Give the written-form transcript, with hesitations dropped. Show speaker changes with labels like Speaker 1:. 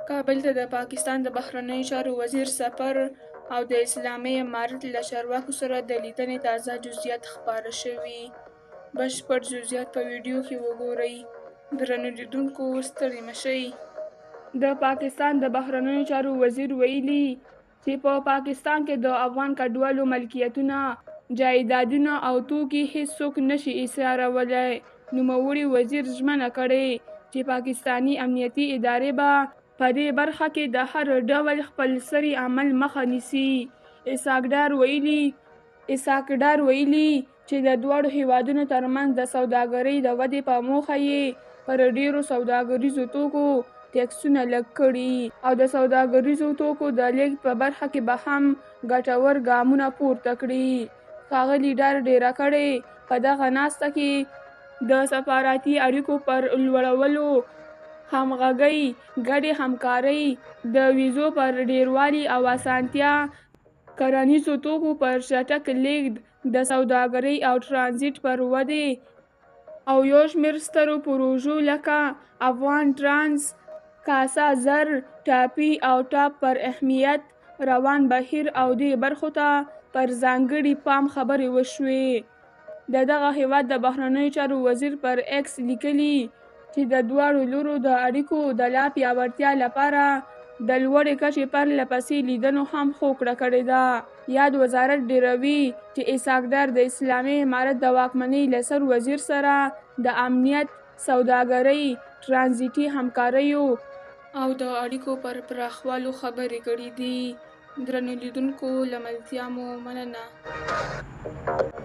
Speaker 1: کابل ته د پاکستان د بهرنیو چارو وزیر سفر او د اسلامي امارت له چارواکو سره د لیدنې تازه جزئیات خپاره شوي. بشپړ جزئیات په ویډیو کې وګورئ. درنو لیدونکو ستړي مه شئ. د پاکستان د بهرنیو چارو وزیر ویلي چې په پاکستان کې د افغان کډوالو ملکیتونه، جایدادونه او توکي هیڅوک نشي ایسارولی. نوموړي وزیر ژمنه کړې چې پاکستاني امنیتي ادارې به په دې برخه کې د هر ډول خپلسري عمل مخه نیسي. اسحاق ډار ویلي چې د دواړو هیوادونو ترمنځ د سوداګرۍ د ودې په موخه یې پر ډیرو سوداګریزو توکو ټکسونه لږ کړي او د سوداګریزو توکو د لیږد په برخه کې به هم ګټور ګامونه پورته کړي. ښاغلي ډار ډیره کړې په دغه ناسته کې د سفارتي اړیکو پر لوړولو، همغږۍ، ګډې همکارۍ، د ویزو پر ډیروالي او اسانتیا، کرنیزو توکو پر چټک لیږد، د سوداګرۍ او ټرانزیټ پر ودې او یو شمېر سترو پروژو لکه افغان ټرانس، کاسا زر، ټاپي او ټاپ پر اهمیت، روان بهیر او دې برخو ته پر ځانګړي پام خبرې وشوې. د دغه هیواد د بهرنیو چارو وزیر پر ایکس لیکلي چې د دواړو لورو د اړیکو د لا پیاوړتیا لپاره د لوړې کچې پرله پسې لیدنو هم هوکړه کړې ده. یاد وزارت ډیروي چې اسحاق ډار د اسلامي امارت د واکمنۍ له سر وزیر سره د امنیت، سوداګرۍ، ټرانزیټي همکاریو او د اړیکو پر پراخوالي خبرې کړې دي. درنو لیدونکو له ملتیا مو مننه.